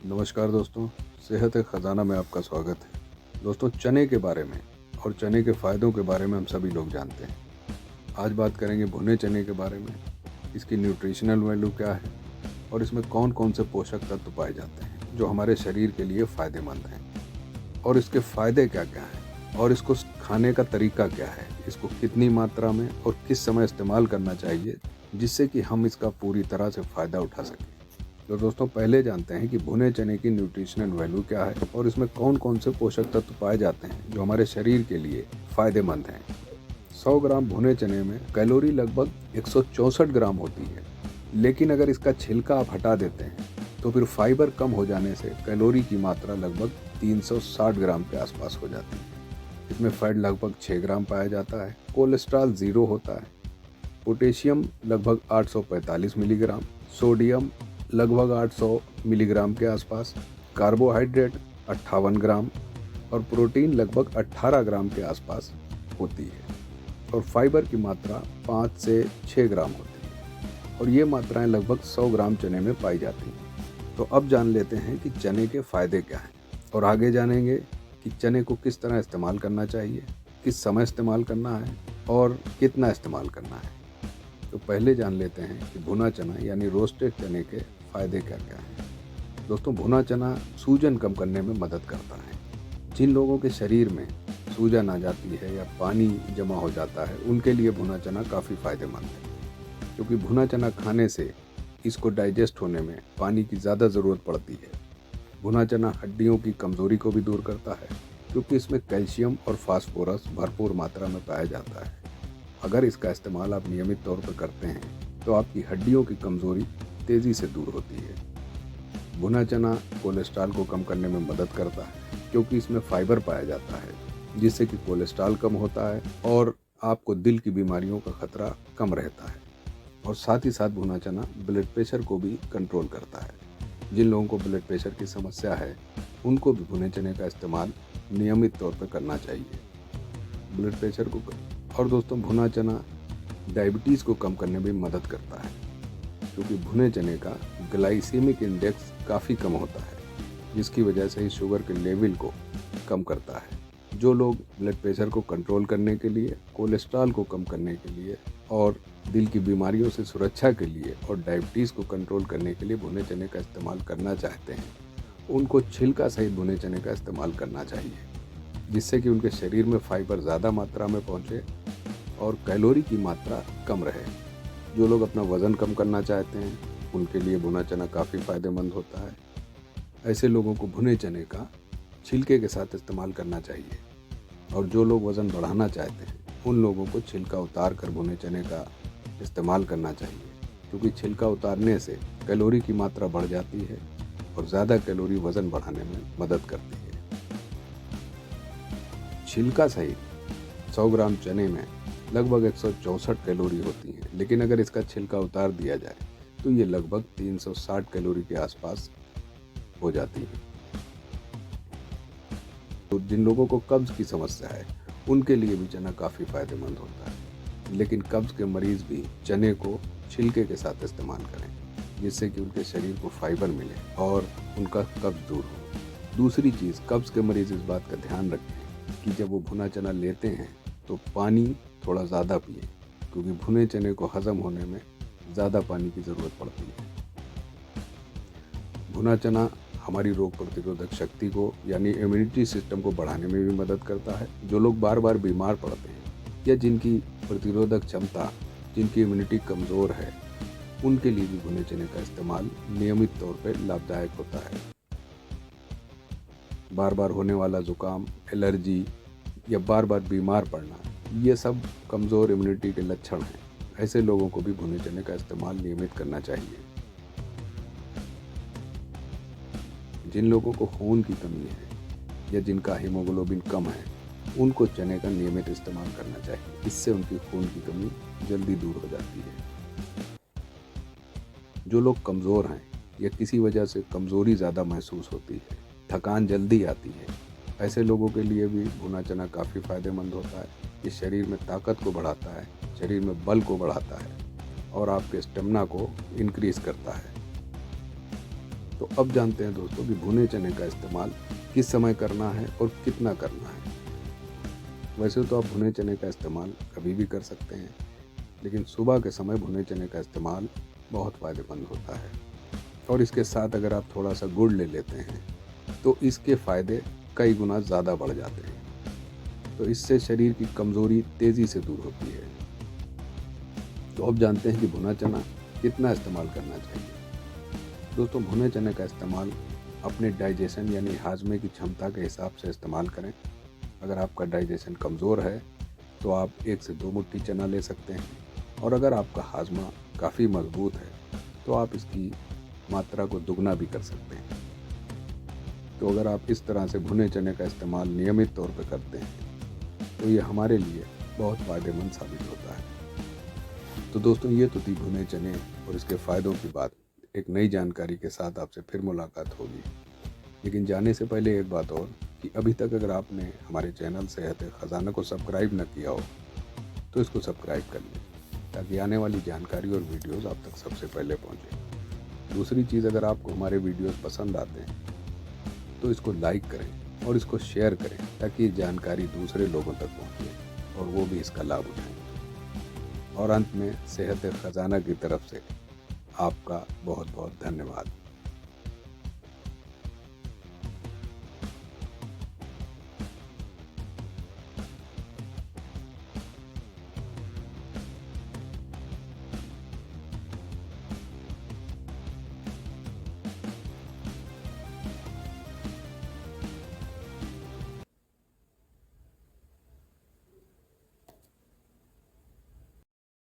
नमस्कार दोस्तों, सेहत है ख़ज़ाना में आपका स्वागत है। दोस्तों, चने के बारे में और चने के फ़ायदों के बारे में हम सभी लोग जानते हैं। आज बात करेंगे भुने चने के बारे में, इसकी न्यूट्रिशनल वैल्यू क्या है और इसमें कौन-कौन से पोषक तत्व पाए जाते हैं, जो हमारे शरीर के लिए फ़ायदेमंद हैं और इसके फ़ायदे क्या-क्या हैं और इसको खाने का तरीका क्या है, इसको कितनी मात्रा में और किस समय इस्तेमाल करना चाहिए, जिससे कि हम इसका पूरी तरह से फ़ायदा उठा सकें। तो दोस्तों, पहले जानते हैं कि भुने चने की न्यूट्रिशनल वैल्यू क्या है और इसमें कौन-कौन से पोषक तत्व पाए जाते हैं जो हमारे शरीर के लिए फ़ायदेमंद हैं। 100 ग्राम भुने चने में कैलोरी लगभग 164 ग्राम होती है, लेकिन अगर इसका छिलका आप हटा देते हैं तो फिर फाइबर कम हो जाने से कैलोरी की मात्रा लगभग 360 ग्राम के आसपास हो जाती है। इसमें फैट लगभग 6 ग्राम पाया जाता है, कोलेस्ट्रॉल 0 होता है, पोटेशियम लगभग 845 मिलीग्राम, सोडियम लगभग 800 मिलीग्राम के आसपास, कार्बोहाइड्रेट 58 ग्राम और प्रोटीन लगभग 18 ग्राम के आसपास होती है और फाइबर की मात्रा 5 से 6 ग्राम होती है और ये मात्राएं लगभग 100 ग्राम चने में पाई जाती हैं। तो अब जान लेते हैं कि चने के फ़ायदे क्या हैं और आगे जानेंगे कि चने को किस तरह इस्तेमाल करना चाहिए, किस समय इस्तेमाल करना है और कितना इस्तेमाल करना है। तो पहले जान लेते हैं कि भुना चना यानी रोस्टेड चने के फ़ायदे क्या क्या हैं। दोस्तों, भुना चना सूजन कम करने में मदद करता है। जिन लोगों के शरीर में सूजन आ जाती है या पानी जमा हो जाता है, उनके लिए भुना चना काफ़ी फ़ायदेमंद है, क्योंकि भुना चना खाने से इसको डाइजेस्ट होने में पानी की ज़्यादा ज़रूरत पड़ती है। भुना चना हड्डियों की कमज़ोरी को भी दूर करता है, क्योंकि इसमें कैल्शियम और फास्फोरस भरपूर मात्रा में पाया जाता है। अगर इसका इस्तेमाल आप नियमित तौर पर करते हैं तो आपकी हड्डियों की कमज़ोरी तेज़ी से दूर होती है। भुना चना कोलेस्ट्रॉल को कम करने में मदद करता है, क्योंकि इसमें फाइबर पाया जाता है, जिससे कि कोलेस्ट्रॉल कम होता है और आपको दिल की बीमारियों का खतरा कम रहता है। और साथ ही साथ भुना चना ब्लड प्रेशर को भी कंट्रोल करता है। जिन लोगों को ब्लड प्रेशर की समस्या है, उनको भी भुने चने का इस्तेमाल नियमित तौर पर करना चाहिए ब्लड प्रेशर को। और दोस्तों, भुना चना डायबिटीज़ को कम करने में मदद करता है, क्योंकि भुने चने का ग्लाइसेमिक इंडेक्स काफ़ी कम होता है, जिसकी वजह से ही शुगर के लेवल को कम करता है। जो लोग ब्लड प्रेशर को कंट्रोल करने के लिए, कोलेस्ट्रॉल को कम करने के लिए और दिल की बीमारियों से सुरक्षा के लिए और डायबिटीज़ को कंट्रोल करने के लिए भुने चने का इस्तेमाल करना चाहते हैं, उनको छिलका सहित भुने चने का इस्तेमाल करना चाहिए, जिससे कि उनके शरीर में फाइबर ज़्यादा मात्रा में पहुँचे और कैलोरी की मात्रा कम रहे। जो लोग अपना वज़न कम करना चाहते हैं, उनके लिए भुना चना काफ़ी फ़ायदेमंद होता है। ऐसे लोगों को भुने चने का छिलके के साथ इस्तेमाल करना चाहिए और जो लोग वज़न बढ़ाना चाहते हैं, उन लोगों को छिलका उतार कर भुने चने का इस्तेमाल करना चाहिए, क्योंकि छिलका उतारने से कैलोरी की मात्रा बढ़ जाती है और ज़्यादा कैलोरी वज़न बढ़ाने में मदद करती है। छिलका सहित 100 ग्राम चने में लगभग 164 कैलोरी होती हैं, लेकिन अगर इसका छिलका उतार दिया जाए तो ये लगभग 360 कैलोरी के आसपास हो जाती है। तो जिन लोगों को कब्ज़ की समस्या है, उनके लिए भी चना काफ़ी फ़ायदेमंद होता है, लेकिन कब्ज़ के मरीज़ भी चने को छिलके के साथ इस्तेमाल करें, जिससे कि उनके शरीर को फाइबर मिले और उनका कब्ज़ दूर हो। दूसरी चीज़, कब्ज़ के मरीज़ इस बात का ध्यान रखें कि जब वो भुना चना लेते हैं तो पानी थोड़ा ज़्यादा पिए, क्योंकि भुने चने को हज़म होने में ज़्यादा पानी की ज़रूरत पड़ती है। भुना चना हमारी रोग प्रतिरोधक शक्ति को यानी इम्यूनिटी सिस्टम को बढ़ाने में भी मदद करता है। जो लोग बार बार बीमार पड़ते हैं या जिनकी प्रतिरोधक क्षमता, जिनकी इम्यूनिटी कमज़ोर है, उनके लिए भी भुने चने का इस्तेमाल नियमित तौर पर लाभदायक होता है। बार बार होने वाला ज़ुकाम, एलर्जी या बार बार बीमार पड़ना, ये सब कमज़ोर इम्यूनिटी के लक्षण हैं। ऐसे लोगों को भी भुने चने का इस्तेमाल नियमित करना चाहिए। जिन लोगों को खून की कमी है या जिनका हीमोग्लोबिन कम है, उनको चने का नियमित इस्तेमाल करना चाहिए। इससे उनकी खून की कमी जल्दी दूर हो जाती है। जो लोग कमज़ोर हैं या किसी वजह से कमज़ोरी ज़्यादा महसूस होती है, थकान जल्दी आती है, ऐसे लोगों के लिए भी भुना चना काफ़ी फ़ायदेमंद होता है। ये शरीर में ताकत को बढ़ाता है, शरीर में बल को बढ़ाता है और आपके स्टेमिना को इंक्रीज़ करता है। तो अब जानते हैं दोस्तों कि भुने चने का इस्तेमाल किस समय करना है और कितना करना है। वैसे तो आप भुने चने का इस्तेमाल कभी भी कर सकते हैं, लेकिन सुबह के समय भुने चने का इस्तेमाल बहुत फ़ायदेमंद होता है। और इसके साथ अगर आप थोड़ा सा गुड़ ले लेते हैं तो इसके फ़ायदे कई गुना ज़्यादा बढ़ जाते हैं। तो इससे शरीर की कमज़ोरी तेज़ी से दूर होती है। तो अब जानते हैं कि भुना चना कितना इस्तेमाल करना चाहिए। दोस्तों, भुने चने का इस्तेमाल अपने डाइजेशन यानी हाजमे की क्षमता के हिसाब से इस्तेमाल करें। अगर आपका डाइजेशन कमज़ोर है तो आप 1 से 2 मुट्ठी चना ले सकते हैं, और अगर आपका हाजमा काफ़ी मजबूत है तो आप इसकी मात्रा को दुगना भी कर सकते हैं। तो अगर आप इस तरह से भुने चने का इस्तेमाल नियमित तौर पर करते हैं तो ये हमारे लिए बहुत फ़ायदेमंद साबित होता है। तो दोस्तों, ये तो थी भुने चने और इसके फ़ायदों की बात। एक नई जानकारी के साथ आपसे फिर मुलाकात होगी, लेकिन जाने से पहले एक बात और कि अभी तक अगर आपने हमारे चैनल सेहत खजाना को सब्सक्राइब न किया हो तो इसको सब्सक्राइब कर लें, ताकि आने वाली जानकारी और वीडियोस आप तक सबसे पहले पहुंचे। दूसरी चीज़, अगर आपको हमारे वीडियोस पसंद आते हैं तो इसको लाइक करें और इसको शेयर करें, ताकि ये जानकारी दूसरे लोगों तक पहुंचे और वो भी इसका लाभ उठाएं। और अंत में सेहत खजाना की तरफ से आपका बहुत बहुत धन्यवाद।